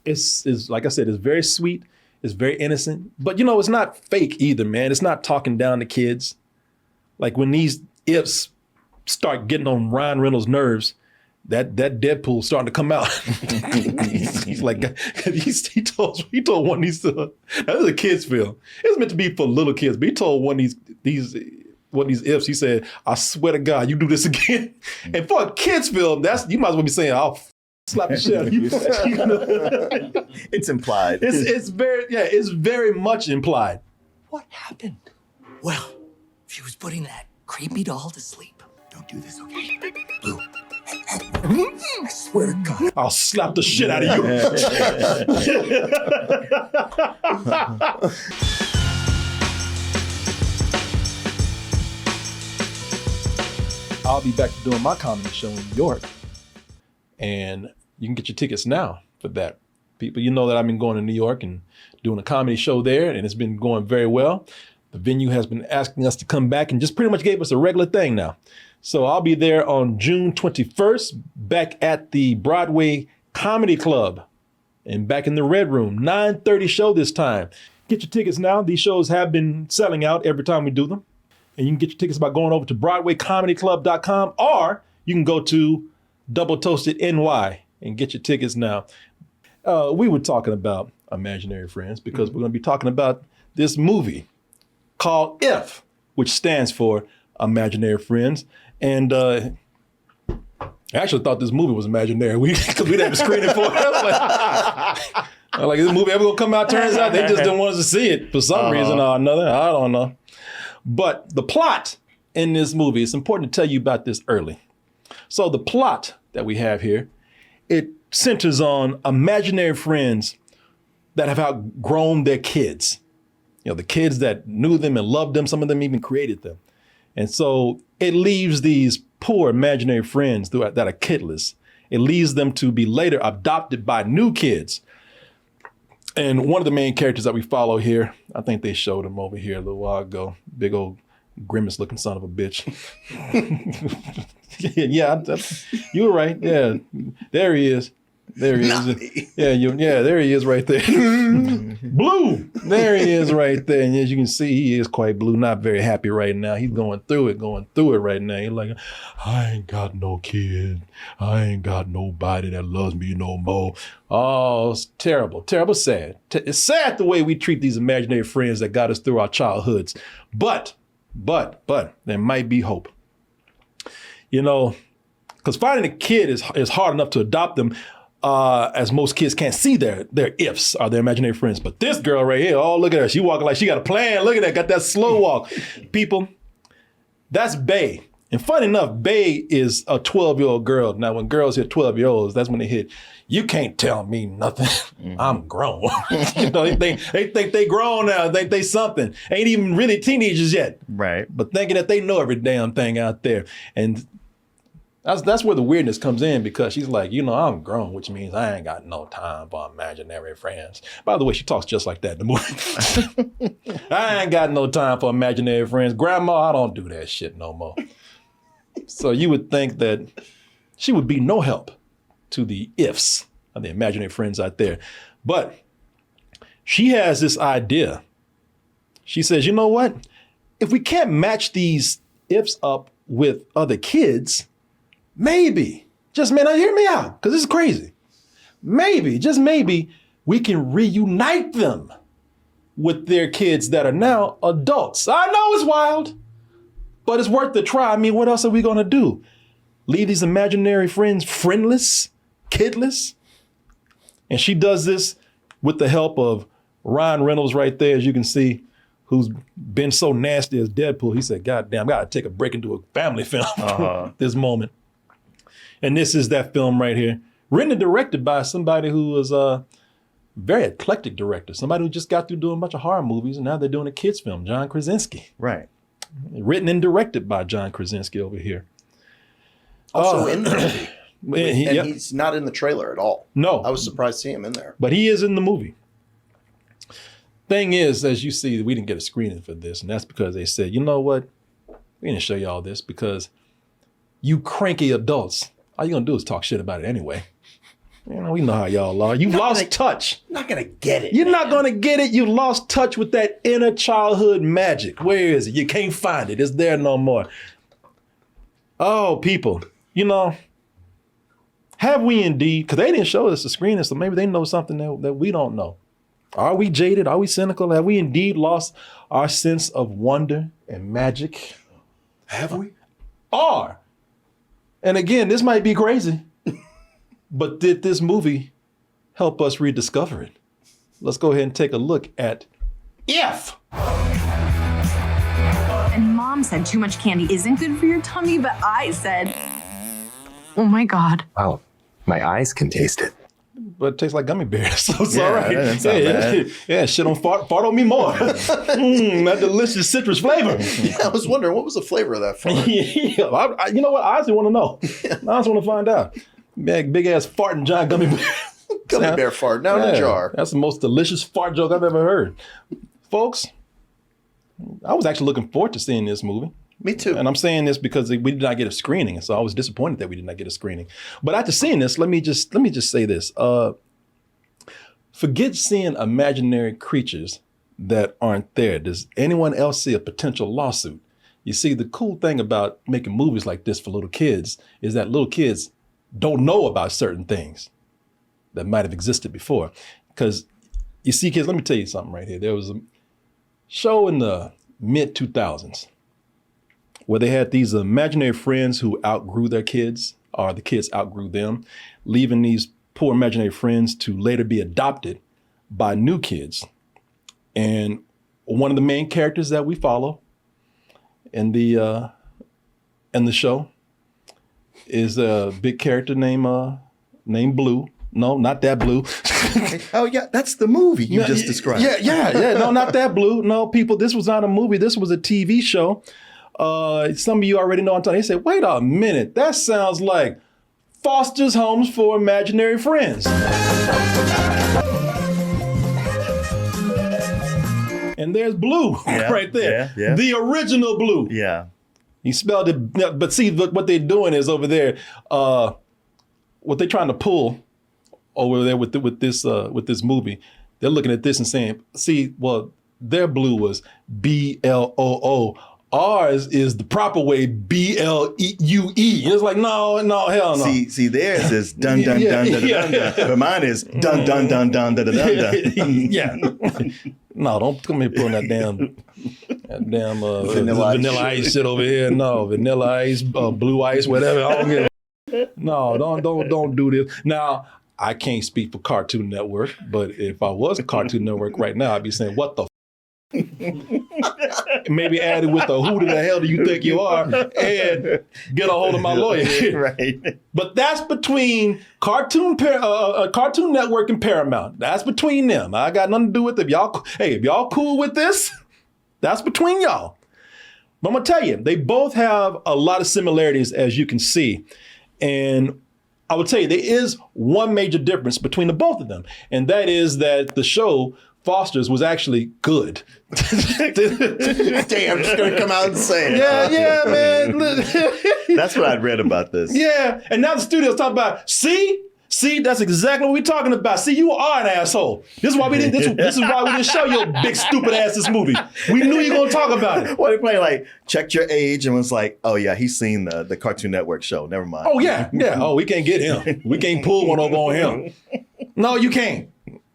It's like I said, it's very sweet. It's very innocent. But, you know, it's not fake either, man. It's not talking down to kids. Like when these ifs start getting on Ryan Reynolds' nerves, that Deadpool starting to come out. He's like, he told one of these, that is a kid's film. It's meant to be for little kids, but he told one of these ifs, he said, I swear to God, you do this again. And for a kid's film, you might as well be saying, I'll slap the shit out of you. It's implied. It's very much implied. What happened? Well, she was putting that creepy doll to sleep. Don't do this, okay? Blue. I swear to God. I'll slap the shit out of you. I'll be back to doing my comedy show in New York. And you can get your tickets now for that. People, you know that I've been going to New York and doing a comedy show there, and it's been going very well. The venue has been asking us to come back and just pretty much gave us a regular thing now. So I'll be there on June 21st, back at the Broadway Comedy Club and back in the Red Room, 9:30 show this time. Get your tickets now. These shows have been selling out every time we do them. And you can get your tickets by going over to BroadwayComedyClub.com, or you can go to Double Toasted NY and get your tickets now. We were talking about imaginary friends because we're going to be talking about this movie called If, which stands for Imaginary Friends. And I actually thought this movie was imaginary because we didn't have a screening for it. I was like, is this movie ever going to come out? Turns out they just didn't want us to see it for some reason or another. I don't know. But the plot in this movie, it's important to tell you about this early. So the plot that we have here, it centers on imaginary friends that have outgrown their kids. You know, the kids that knew them and loved them, some of them even created them. And so it leaves these poor imaginary friends that are kidless. It leaves them to be later adopted by new kids. And one of the main characters that we follow here, I think they showed him over here a little while ago. Big old grimace looking son of a bitch. Yeah, you were right. Yeah, there he is. There he is. There he is right there. Blue. There he is right there. And as you can see, he is quite blue, not very happy right now. He's going through it right now. He's like, I ain't got no kid. I ain't got nobody that loves me no more. Oh, it's terrible, terrible, sad. It's sad the way we treat these imaginary friends that got us through our childhoods. But there might be hope. You know, because finding a kid is hard enough to adopt them. As most kids can't see their ifs or their imaginary friends. But this girl right here, oh, look at her. She walking like she got a plan. Look at that, got that slow walk. People, that's Bae. And funny enough, Bae is a 12-year-old girl. Now, when girls hit 12-year-olds, that's when they hit, you can't tell me nothing. I'm grown. You know, they think they grown now. They think they something. Ain't even really teenagers yet. Right. But thinking that they know every damn thing out there. And that's where the weirdness comes in, because she's like, you know, I'm grown, which means I ain't got no time for imaginary friends. By the way, she talks just like that in the movie. I ain't got no time for imaginary friends. Grandma, I don't do that shit no more. So you would think that she would be no help to the ifs of the imaginary friends out there. But she has this idea. She says, you know what? If we can't match these ifs up with other kids, maybe, just now hear me out, because this is crazy. Maybe, just maybe, we can reunite them with their kids that are now adults. I know it's wild, but it's worth the try. I mean, what else are we gonna do? Leave these imaginary friends friendless, kidless? And she does this with the help of Ryan Reynolds right there, as you can see, who's been so nasty as Deadpool. He said, God damn, I gotta take a break and do a family film at this moment. And this is that film right here, written and directed by somebody who was a very eclectic director, somebody who just got through doing a bunch of horror movies, and now they're doing a kids film, John Krasinski. Right. Written and directed by John Krasinski over here. Also in the movie. Yep. He's not in the trailer at all. No. I was surprised to see him in there. But he is in the movie. Thing is, as you see, we didn't get a screening for this, and that's because they said, you know what? We didn't show you all this because you cranky adults, all you're gonna do is talk shit about it anyway. We know how y'all are. You lost touch. Not gonna get it. You're not going to get it. You lost touch with that inner childhood magic. Where is it? You can't find it. It's there no more. Oh, people, have we indeed, because they didn't show us the screening, so maybe they know something that we don't know. Are we jaded? Are we cynical? Have we indeed lost our sense of wonder and magic? Have we? And again, this might be crazy, but did this movie help us rediscover it? Let's go ahead and take a look at If. And Mom said too much candy isn't good for your tummy, but I said, oh my God. Wow, my eyes can taste it. But it tastes like gummy bears, so it's Yeah, all right. that's not bad. Yeah, shit on fart on me more. That delicious citrus flavor. I was wondering, what was the flavor of that fart? Yeah, you know what? I honestly want to know. I just want to find out. Big ass farting giant gummy bear. Gummy bear fart, now in a jar. That's the most delicious fart joke I've ever heard. Folks, I was actually looking forward to seeing this movie. Me too. And I'm saying this because we did not get a screening, so I was disappointed that we did not get a screening. But after seeing this, let me just say this: forget seeing imaginary creatures that aren't there. Does anyone else see a potential lawsuit? You see, the cool thing about making movies like this for little kids is that little kids don't know about certain things that might have existed before. Because you see, kids, let me tell you something right here. There was a show in the mid 2000s. Where they had these imaginary friends who outgrew their kids, or the kids outgrew them, leaving these poor imaginary friends to later be adopted by new kids. And one of the main characters that we follow in the show is a big character named Blue. No, not that Blue. Oh yeah, that's the movie you just described. Yeah. No, not that Blue. No, people, this was not a movie. This was a TV show. Some of you already know I'm talking. They said, wait a minute, that sounds like Foster's Homes for Imaginary Friends. And there's Blue right there. Yeah. The original Blue. Yeah. He spelled it, but see, what they're doing is over there, what they're trying to pull over there with this movie, they're looking at this and saying, see, well, their Blue was BLOO. Ours is the proper way, BLUE. And it's like, no, hell no. See, theirs is dun dun dun dun dun dun. But mine is dun dun dun dun dun dun dun. Yeah. No, don't come here pulling that damn vanilla ice shit over here. No, vanilla ice, blue ice, whatever. I don't get it. No, don't do this. Now, I can't speak for Cartoon Network, but if I was a Cartoon Network right now, I'd be saying, what the maybe add it with the who the hell do you think you are and get a hold of my lawyer. Right. But that's between Cartoon Network and Paramount. That's between them. I got nothing to do with it. If y'all cool with this, that's between y'all. But I'm gonna tell you, they both have a lot of similarities, as you can see. And I will tell you, there is one major difference between the both of them. And that is that the show Foster's was actually good. Damn, just gonna come out and say it. Yeah, man. That's what I'd read about this. Yeah, and now the studio's talking about, see, that's exactly what we're talking about. See, you are an asshole. This is why we didn't. This is why we didn't show your big stupid ass this movie. We knew you were gonna talk about it. Well, they probably like checked your age and was like, oh yeah, he's seen the Cartoon Network show. Never mind. Oh yeah. Oh, we can't get him. We can't pull one over on him. No, you can't.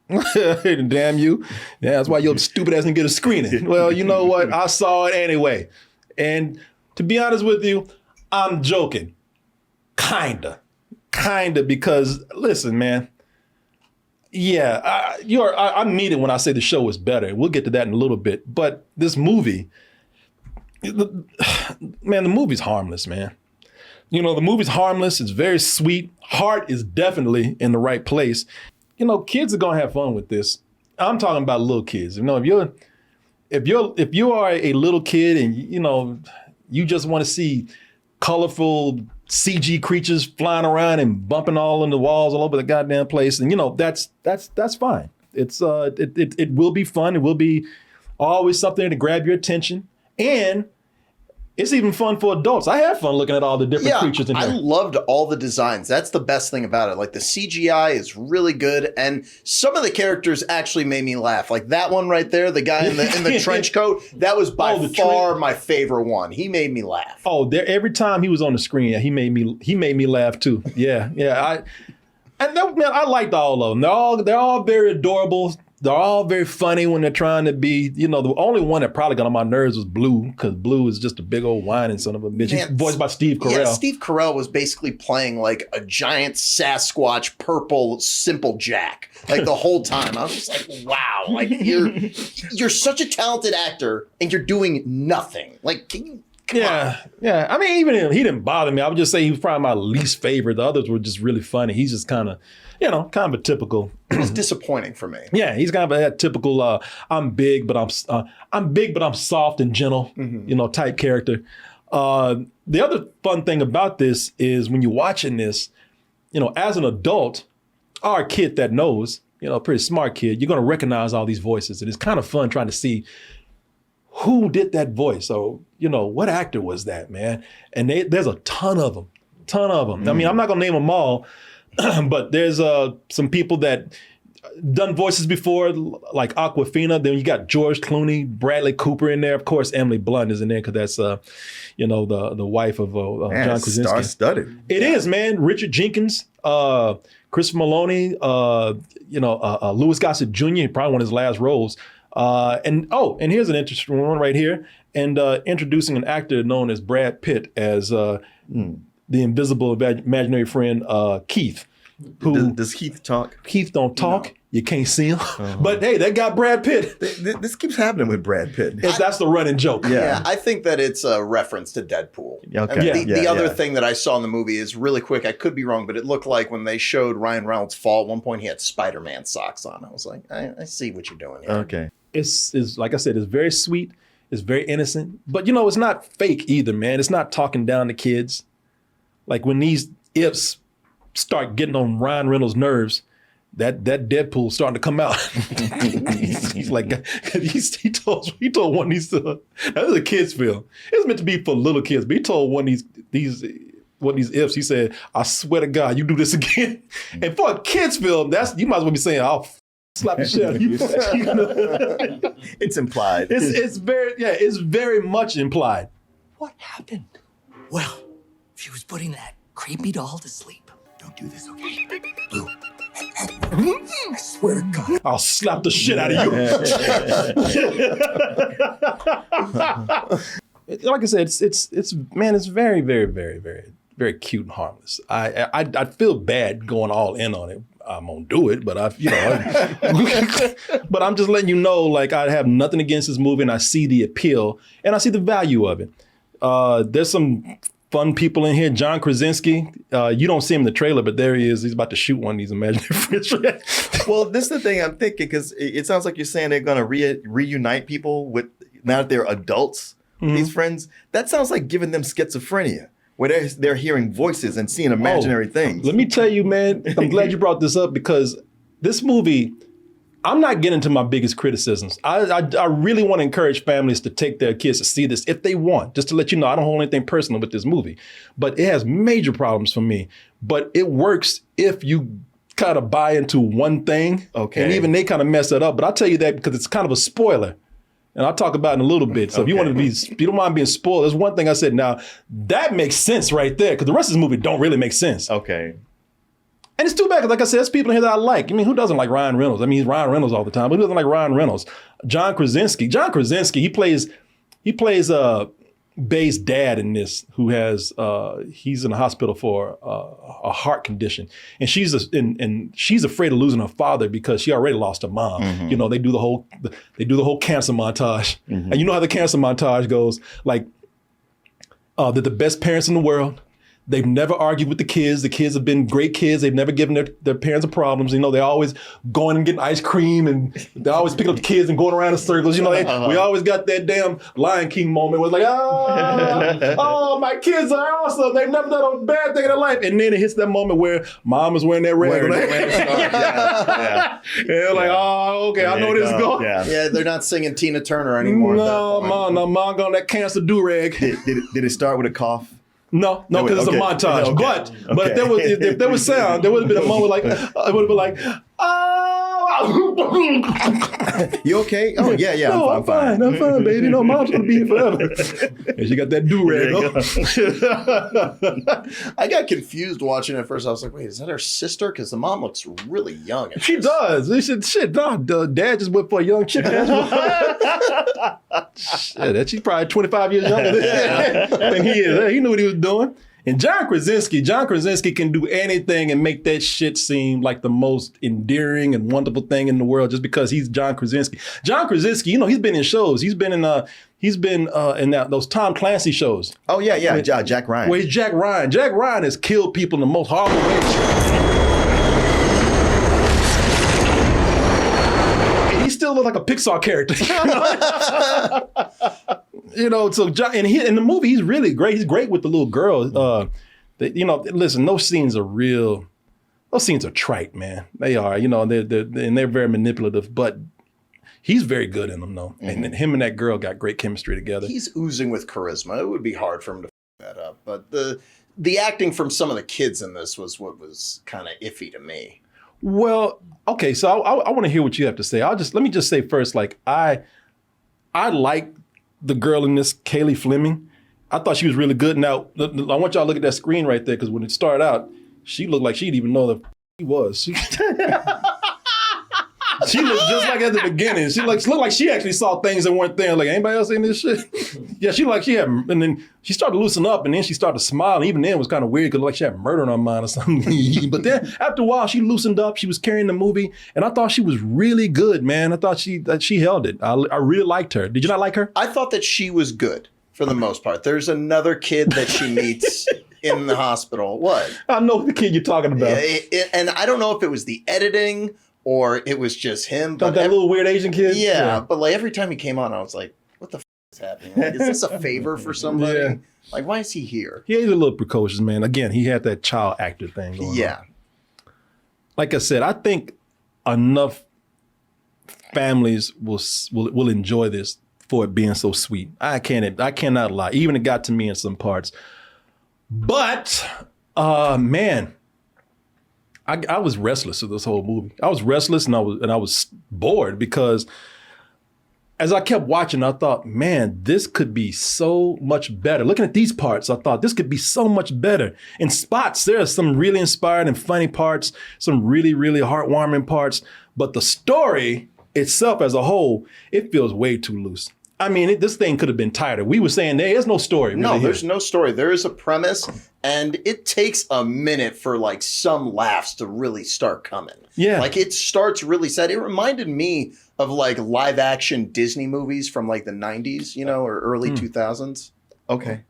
Damn you. Yeah, that's why your stupid ass didn't get a screening. Well, you know what? I saw it anyway. And to be honest with you, I'm joking. Kinda, because listen, man. Yeah, I mean it when I say the show is better. We'll get to that in a little bit. But this movie, man, the movie's harmless, man. The movie's harmless. It's very sweet. Heart is definitely in the right place. Kids are gonna have fun with this. I'm talking about little kids. If you are a little kid and you just want to see colorful CG creatures flying around and bumping all in the walls all over the goddamn place, and that's fine. It will be fun. It will be always something to grab your attention. And It's even fun for adults. I had fun looking at all the different creatures in I there. loved all the designs. That's the best thing about it. Like the CGI is really good, and some of the characters actually made me laugh. Like that one right there, the guy in the trench coat. That was by far my favorite one. He made me laugh. Oh, every time he was on the screen, he made me laugh too. Yeah. I liked all of them. They're all very adorable. They're all very funny when they're trying to be, the only one that probably got on my nerves was Blue, because Blue is just a big old whining son of a bitch. He's voiced by Steve Carell. Yeah, Steve Carell was basically playing like a giant Sasquatch purple simple Jack, like the whole time. I was just like, wow, like you're such a talented actor and you're doing nothing. Like, can you? Come on. Yeah. I mean, even he didn't bother me. I would just say he was probably my least favorite. The others were just really funny. He's just kind of a typical. It was disappointing for me. Yeah, he's kind of that typical. I'm big, but I'm soft and gentle. Type character. The other fun thing about this is when you're watching this, as an adult, or a kid that knows, a pretty smart kid, you're going to recognize all these voices, and it's kind of fun trying to see who did that voice. So, what actor was that, man? And there's a ton of them. I mean, I'm not going to name them all, but there's some people that done voices before, like Awkwafina. Then you got George Clooney, Bradley Cooper in there. Of course, Emily Blunt is in there because that's, the wife of John Krasinski. Star-studded. It is, man. Richard Jenkins, Christopher Maloney, Louis Gossett Jr., probably one of his last roles. And here's an interesting one right here. And introducing an actor known as Brad Pitt as the invisible imaginary friend Keith. Who Does Keith talk? Keith don't talk. You can't see him. But hey, that got Brad Pitt. This keeps happening with Brad Pitt. That's the running joke. Yeah, I think that it's a reference to Deadpool. Okay. And the other thing that I saw in the movie is really quick. I could be wrong, but it looked like when they showed Ryan Reynolds fall at one point, he had Spider-Man socks on. I was like, I see what you're doing here. Okay. It's like I said, it's very sweet. It's very innocent. But it's not fake either, man. It's not talking down to kids. Like when these ifs start getting on Ryan Reynolds' nerves, that Deadpool's starting to come out. He's like, he told one of these, that was a kid's film. It was meant to be for little kids, but he told one of these ifs, he said, I swear to God, you do this again. And for a kid's film, you might as well be saying, I'll slap the shit out of you. It's implied. It's very much implied. What happened? Well, she was putting that creepy doll to sleep. Don't do this, okay? Blue. I swear to God. I'll slap the shit out of you. Like I said, it's very, very, very, very, very cute and harmless. I feel bad going all in on it. I'm gonna do it, but but I'm just letting you know, like, I have nothing against this movie, and I see the appeal and I see the value of it. There's some fun people in here. John Krasinski, you don't see him in the trailer, but there he is. He's about to shoot one of these imaginary friends. Well, this is the thing I'm thinking, because it sounds like you're saying they're going to reunite people with, now that they're adults, these friends. That sounds like giving them schizophrenia, where they're hearing voices and seeing imaginary things. Let me tell you, man, I'm glad you brought this up, because this movie, I'm not getting to my biggest criticisms. I really want to encourage families to take their kids to see this if they want. Just to let you know, I don't hold anything personal with this movie, but it has major problems for me. But it works if you kind of buy into one thing. Okay. And even they kind of mess it up. But I'll tell you that because it's kind of a spoiler. And I'll talk about it in a little bit. So if you don't mind being spoiled, there's one thing I said. Now, that makes sense right there, because the rest of this movie don't really make sense. Okay. And it's too bad, because like I said, there's people in here that I like. I mean, who doesn't like Ryan Reynolds? I mean, he's Ryan Reynolds all the time, but who doesn't like Ryan Reynolds? John Krasinski, he plays Bay's dad in this, who has he's in the hospital for a heart condition, and she's afraid of losing her father because she already lost her mom. Mm-hmm. You know, they do the whole cancer montage, and you know how the cancer montage goes, like they're the best parents in the world. They've never argued with the kids. The kids have been great kids. They've never given their parents problems. You know, they're always going and getting ice cream, and they're always picking up the kids and going around in circles. You know, we always got that damn Lion King moment where it's like, oh, my kids are awesome. They've never done a bad thing in their life. And then it hits that moment where mom is wearing that red. Yeah, like, oh, okay, I know this is going. Yeah, they're not singing Tina Turner anymore. No, mom got on that cancer do-rag. Did it start with a cough? No, because it's a montage. Okay. But if there was sound, there would have been a moment like it would have been like, oh, you okay? Oh yeah. No, I'm fine, baby. No, mom's gonna be here forever. And she got that do-rag on. I got confused watching it at first. I was like, wait, is that her sister? Because the mom looks really young. She does. They said, shit, no, dad just went for a young chick. Shit, she's probably 25 years younger than he is. He knew what he was doing. And John Krasinski can do anything and make that shit seem like the most endearing and wonderful thing in the world just because he's John Krasinski. John Krasinski, you know, he's been in shows. He's been in those Tom Clancy shows. Oh yeah. Jack Ryan. Where he's Jack Ryan. Jack Ryan has killed people in the most horrible ways. He still looks like a Pixar character. You know, so John, and in the movie, he's really great. He's great with the little girl. Listen, those scenes are real. Those scenes are trite, man. They are, you know, they're very manipulative, but he's very good in them, though. Mm-hmm. And him and that girl got great chemistry together. He's oozing with charisma. It would be hard for him to f that up. But the acting from some of the kids in this was what was kind of iffy to me. Well, okay, so I want to hear what you have to say. Let me just say first, like I like the girl in this, Kaylee Fleming. I thought she was really good. Now, I want y'all to look at that screen right there, because when it started out, she looked like she didn't even know that he was. She looked just like at the beginning. She looked like she actually saw things that weren't there. Like, anybody else seen this shit? Yeah, and then she started to loosen up, and then she started to smile. And even then it was kind of weird because like she had murder on her mind or something. But then after a while, she loosened up. She was carrying the movie, and I thought she was really good, man. I thought she held it. I really liked her. Did you not like her? I thought that she was good for the most part. There's another kid that she meets in the hospital. What? I know the kid you're talking about. And I don't know if it was the editing or it was just him. But that little weird Asian kid? Yeah, but like every time he came on, I was like, what the f is happening? Like, is this a favor for somebody? Yeah. Like, why is he here? Yeah, he's a little precocious, man. Again, he had that child actor thing going on. Like I said, I think enough families will enjoy this for it being so sweet. I cannot lie. Even it got to me in some parts. But, man, I was restless with this whole movie. I was restless and I was bored because as I kept watching, I thought, man, this could be so much better. Looking at these parts, I thought this could be so much better. In spots, there are some really inspired and funny parts, some really, really heartwarming parts. But the story itself as a whole, it feels way too loose. I mean, this thing could have been tighter. We were saying there is no story. Really no, there's no story. There is a premise, and it takes a minute for like some laughs to really start coming. Yeah. Like it starts really sad. It reminded me of like live action Disney movies from like the 90s, you know, or early 2000s. Okay.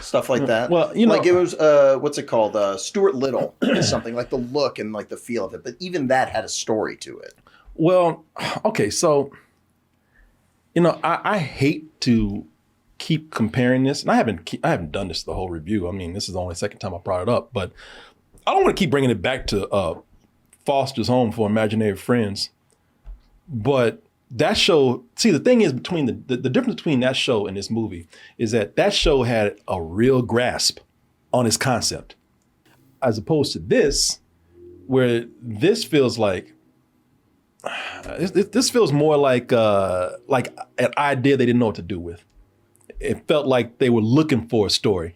Stuff like that. Well, you know, like it was, what's it called? Stuart Little or something, like the look and like the feel of it. But even that had a story to it. Well, okay, so, you know, I hate to keep comparing this, and I haven't done this the whole review. I mean, this is the only second time I brought it up, but I don't want to keep bringing it back to Foster's Home for Imaginary Friends. But that show, see, the thing is between the difference between that show and this movie is that show had a real grasp on its concept, as opposed to this, where this feels like. This feels more like an idea they didn't know what to do with. It felt like they were looking for a story,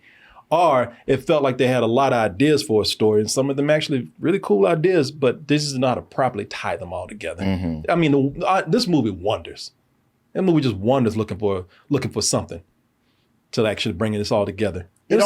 or it felt like they had a lot of ideas for a story, and some of them actually really cool ideas, but this is not how to properly tie them all together. Mm-hmm. I mean, this movie wonders. That movie just wonders looking for something to actually bring this all together. It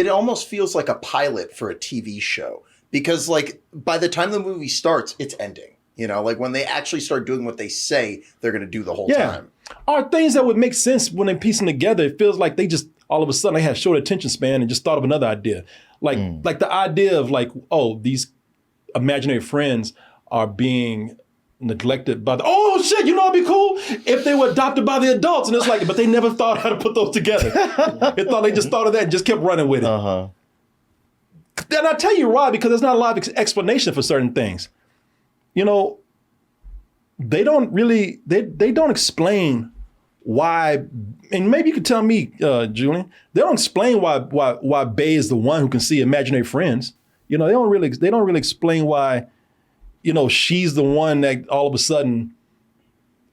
almost feels like a pilot for a TV show, because like by the time the movie starts, it's ending. You know, like when they actually start doing what they say they're going to do the whole time. Are things that would make sense when they piece them together. It feels like they just all of a sudden they had short attention span and just thought of another idea. Like the idea of like, oh, these imaginary friends are being neglected by oh shit, you know it'd be cool if they were adopted by the adults. And it's like, but they never thought how to put those together. They just thought of that and just kept running with it. And I tell you why, because there's not a lot of explanation for certain things. You know, they don't really, they don't explain why, and maybe you could tell me, Julian, they don't explain why Bay is the one who can see imaginary friends. You know, they don't really explain why, you know, she's the one that all of a sudden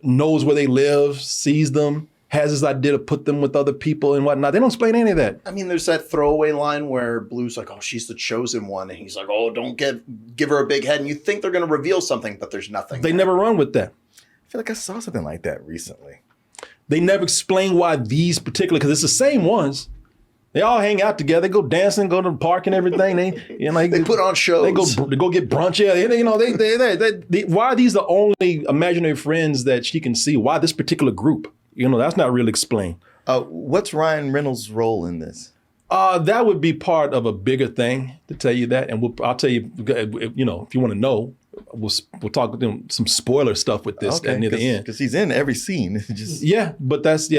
knows where they live, sees them, has this idea to put them with other people and whatnot. They don't explain any of that. I mean, there's that throwaway line where Blue's like, oh, she's the chosen one. And he's like, oh, don't give her a big head. And you think they're going to reveal something, but there's nothing. They never run with that. I feel like I saw something like that recently. They never explain why these particular, because it's the same ones. They all hang out together. They go dancing, go to the park and everything. They put on shows. They go get brunch. Yeah, you know, why are these the only imaginary friends that she can see? Why this particular group? You know, that's not really explained. What's Ryan Reynolds' role in this? That would be part of a bigger thing, to tell you that. And I'll tell you, you know, if you want to know, we'll talk some spoiler stuff with this near the end. Because he's in every scene. Yeah, but that's.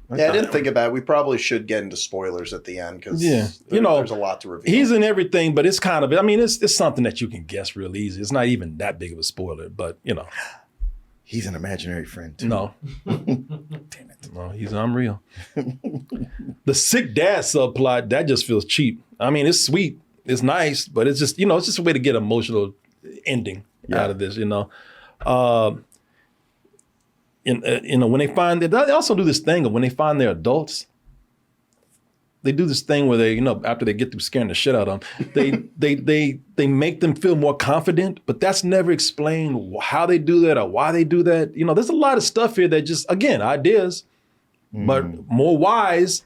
I didn't think about it. We probably should get into spoilers at the end because there's a lot to reveal. He's in everything, but it's kind of, I mean, it's something that you can guess real easy. It's not even that big of a spoiler, but you know. He's an imaginary friend too. No. Damn it. No, he's unreal. The sick dad subplot, that just feels cheap. I mean, it's sweet, it's nice, but it's just, you know, it's just a way to get emotional ending out of this, you know. You know, when they find, they also do this thing of when they find their adults, they do this thing where they, you know, after they get through scaring the shit out of them, they make them feel more confident, but that's never explained how they do that or why they do that. You know, there's a lot of stuff here that just, again, ideas, but more wise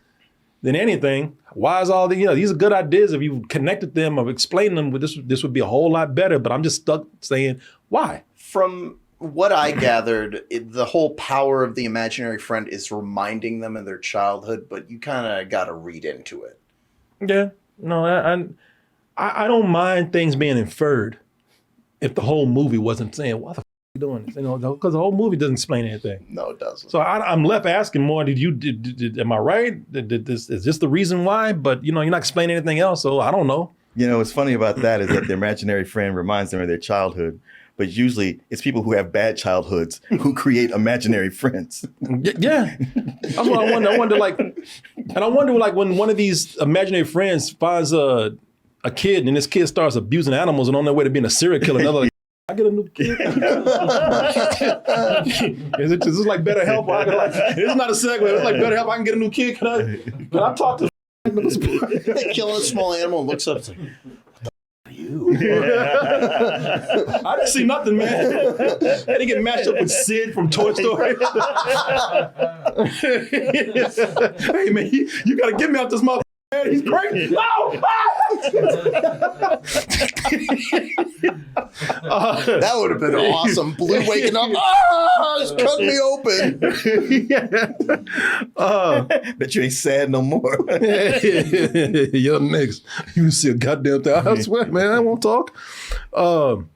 than anything. Why is all the, you know, these are good ideas. If you connected them or explained them, this would be a whole lot better, but I'm just stuck saying, why? From what I gathered, the whole power of the imaginary friend is reminding them of their childhood, but you kind of got to read into it. Yeah, no, I don't mind things being inferred if the whole movie wasn't saying, what the f*** are you doing? You know, because the whole movie doesn't explain anything. No, it doesn't. So I'm left asking more, am I right? Is this the reason why? But, you know, you're not explaining anything else, so I don't know. You know, what's funny about that is that the imaginary friend reminds them of their childhood. But usually it's people who have bad childhoods who create imaginary friends. Yeah. That's what I wonder. I wonder like when one of these imaginary friends finds a kid and this kid starts abusing animals and on their way to being a serial killer, another like, I get a new kid. Is this like better help? It's not a segue. It's like better help. I can get a new kid. Can I talk to killing a small animal and looks up. It's like, I didn't see nothing, man. I had to get matched up with Sid from Toy Story. Hey, man, you got to get me out this motherfucker. Man, he's crazy. No! That would have been awesome. Blue waking up. It's cutting me open. Bet you ain't sad no more. Young niggas. You see a goddamn thing. I swear, man, I won't talk. I'm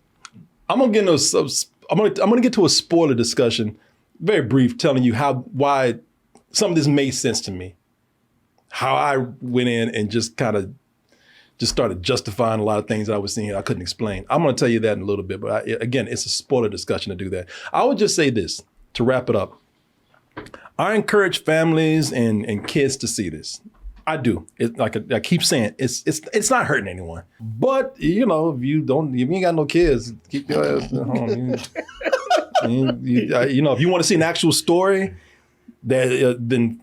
gonna get to a spoiler discussion, very brief, telling you why some of this made sense to me. How I went in and just kind of started justifying a lot of things that I was seeing I couldn't explain. I'm going to tell you that in a little bit, but again, it's a spoiler discussion to do that. I would just say this, to wrap it up. I encourage families and kids to see this. I do. Like I keep saying, it's not hurting anyone. But, you know, if you ain't got no kids, keep your ass at home. You know, if you want to see an actual story, then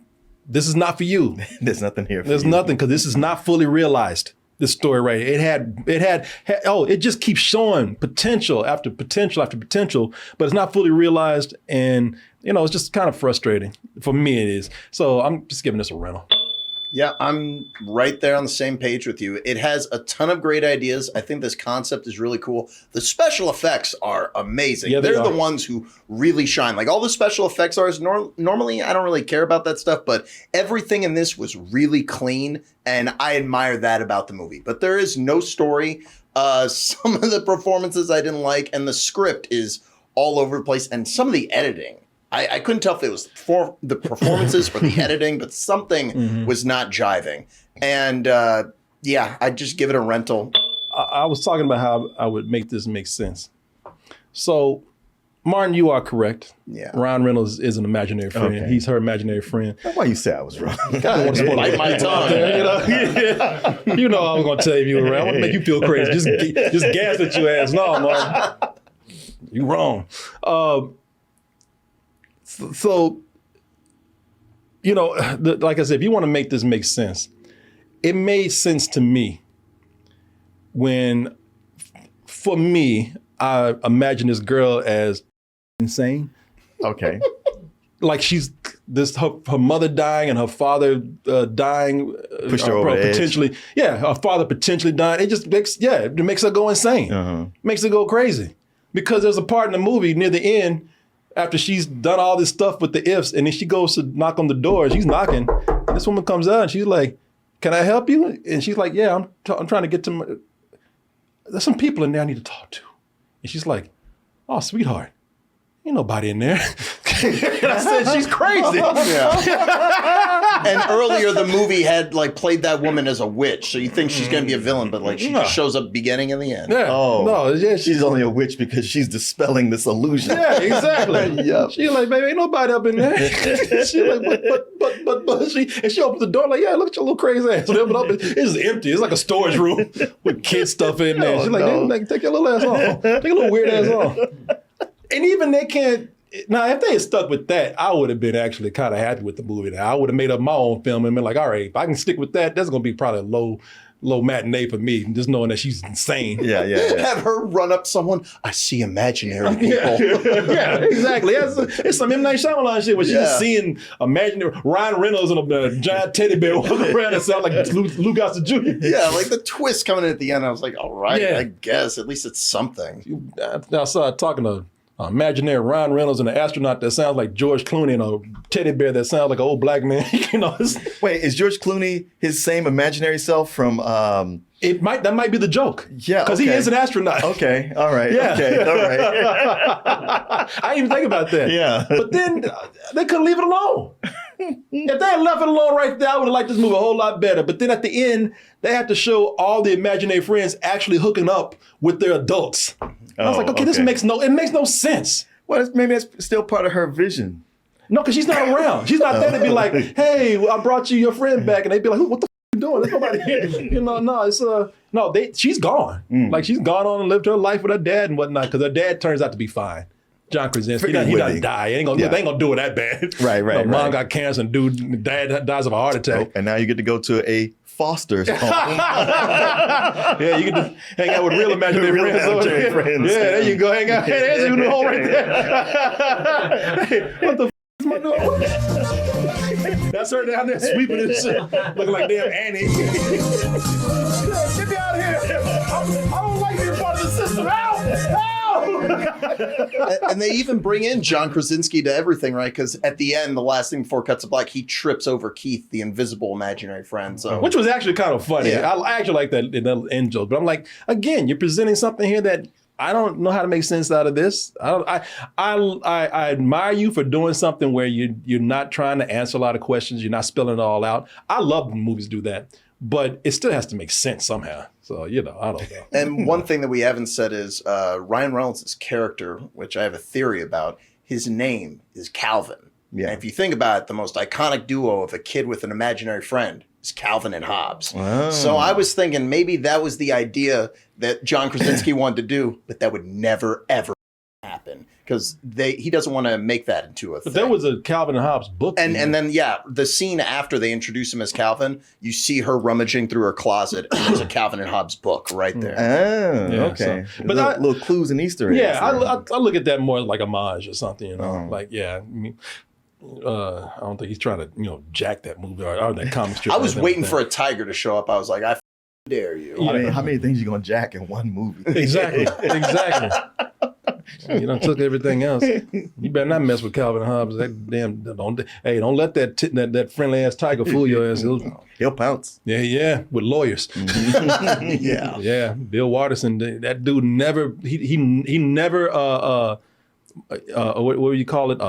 this is not for you. There's nothing here for There's you. nothing, because this is not fully realized, this story right here. It just keeps showing potential after potential after potential, but it's not fully realized. And, you know, it's just kind of frustrating. For me, it is. So I'm just giving this a rental. Yeah, I'm right there on the same page with you. It has a ton of great ideas. I think this concept is really cool. The special effects are amazing. Yeah, They're the ones who really shine. Like all the special effects are, normally I don't really care about that stuff, but everything in this was really clean, and I admire that about the movie. But there is no story. Some of the performances I didn't like, and the script is all over the place, and some of the editing. I couldn't tell if it was for the performances or the editing, but something was not jiving. And yeah, I'd just give it a rental. I was talking about how I would make this make sense. So, Martin, you are correct. Yeah. Ryan Reynolds is an imaginary friend. Okay. He's her imaginary friend. Why you say I was wrong? I don't want to spoil Bite my tongue. You know I was going to tell you were around. I want to make you feel crazy. Just gas at your ass. No, Martin. You wrong. So, you know, like I said, if you want to make this make sense, it made sense to me when, for me, I imagine this girl as insane. Okay. Like she's her mother dying and her father dying. Pushed her over the edge. Potentially. Yeah, her father potentially dying. It just makes her go insane. Makes her go crazy. Because there's a part in the movie near the end after she's done all this stuff with the ifs, and then she goes to knock on the door. She's knocking. And this woman comes out and she's like, "Can I help you?" And she's like, "Yeah, I'm trying to get to there's some people in there I need to talk to." And she's like, "Oh, sweetheart, ain't nobody in there." And I said, "She's crazy." And earlier the movie had like played that woman as a witch, so you think she's going to be a villain, but like she just shows up beginning and the end. Yeah. Oh, No, yeah, she's only a witch because she's dispelling this illusion. Yeah, exactly. Yep. She's like, "Baby, ain't nobody up in there." She's like, but she opens the door like, "Yeah, look at your little crazy ass." So they open up, it's just empty. It's like a storage room with kid stuff in there. Oh, She's like, no. "Hey, take your little ass on. Take your little weird ass on." And even they can't. Now, if they had stuck with that, I would have been actually kind of happy with the movie. Now, I would have made up my own film and been like, all right, if I can stick with that, that's going to be probably a low matinee for me, just knowing that she's insane. Yeah. Have her run up someone. I see imaginary people. Yeah, exactly. It's some M. Night Shyamalan shit where she's just seeing imaginary Ryan Reynolds and a giant teddy bear walking around and sound like Lou Gossett Jr. Yeah, like the twist coming in at the end. I was like, all right, Yeah. I guess at least it's something. I saw talking to imaginary Ryan Reynolds and an astronaut that sounds like George Clooney and a teddy bear that sounds like an old black man. You know, Wait, is George Clooney his same imaginary self from? that might be the joke. Yeah, because he okay. is an astronaut. Okay, all right. Yeah. Okay, all right. I didn't even think about that. Yeah. But then they couldn't leave it alone. If they had left it alone right there, I would have liked this movie a whole lot better. But then at the end, they had to show all the imaginary friends actually hooking up with their adults. I was like, okay, this makes no sense. Well, maybe that's still part of her vision. No, because she's not around. She's not there to be like, "Hey, I brought you your friend back," and they'd be like, "What the f you doing? There's nobody here." You know, no, it's she's gone. Like she's gone on and lived her life with her dad and whatnot. Because her dad turns out to be fine. John Krasinski, he doesn't die. They ain't gonna do it that bad. Right. Mom got cancer and dad dies of a heart attack. Oh, and now you get to go to a foster's home. Yeah, you get to hang out with real imaginary Real friends. imaginary over there. friends. Yeah, there you go. Hang out. Hey, there's your new home right there. Hey, what the f is my new home? That's her down there sweeping and shit. Looking like damn Annie. Get me out of here. I don't like being part of the system. Ow! And they even bring in John Krasinski to everything, right? Because at the end, the last thing before it cuts to black, he trips over Keith, the invisible imaginary friend. So, Which was actually kind of funny. Yeah. I actually like that in the end joke. But I'm like, again, you're presenting something here that I don't know how to make sense out of this. I admire you for doing something where you're not trying to answer a lot of questions. You're not spilling it all out. I love when movies do that. But it still has to make sense somehow. So, I don't know. and one thing that we haven't said is Ryan Reynolds' character, which I have a theory about, his name is Calvin. Yeah. And if you think about it, the most iconic duo of a kid with an imaginary friend is Calvin and Hobbes. Oh. So I was thinking maybe that was the idea that John Krasinski wanted to do, but that would never, ever happen because he doesn't want to make that into a thing. But there was a Calvin and Hobbes book. And then, the scene after they introduce him as Calvin, you see her rummaging through her closet, and there's a Calvin and Hobbes book right there. Oh, Yeah, okay. so- But little clues and Easter eggs. Yeah, there. I look at that more like a homage or something, Like, yeah. I mean, I don't think he's trying to, jack that movie or that comic strip. I was waiting for a tiger to show up. I was like, I dare you. I mean, how many things you gonna jack in one movie? Exactly. You done took everything else. You better not mess with Calvin Hobbes. Don't let that friendly ass tiger fool your ass. He'll pounce. Yeah, with lawyers. Yeah. Yeah, Bill Watterson. That dude never. He never. What do you call it?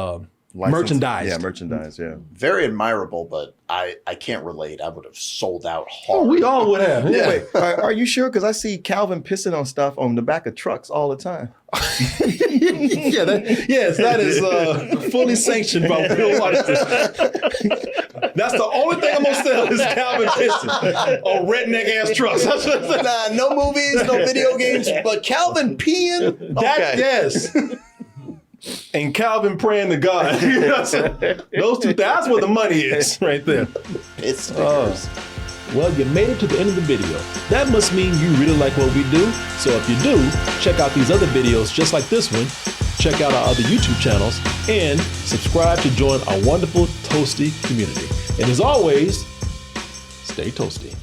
Merchandise. Yeah, merchandise. Yeah. Very admirable, but I can't relate. I would have sold out hard. We all would have. Yeah. Wait, are you sure? Because I see Calvin pissing on stuff on the back of trucks all the time. That is fully sanctioned by Bill Watterson. That's the only thing I'm gonna sell is Calvin pissing on redneck ass trucks. Nah, no movies, no video games, but Calvin peeing. Okay. Yes. And Calvin praying to God. Those two, that's where the money is right there. It's stickers. Well, you made it to the end of the video. That must mean you really like what we do. So if you do, check out these other videos just like this one. Check out our other YouTube channels and subscribe to join our wonderful Toasty community. And as always, stay toasty.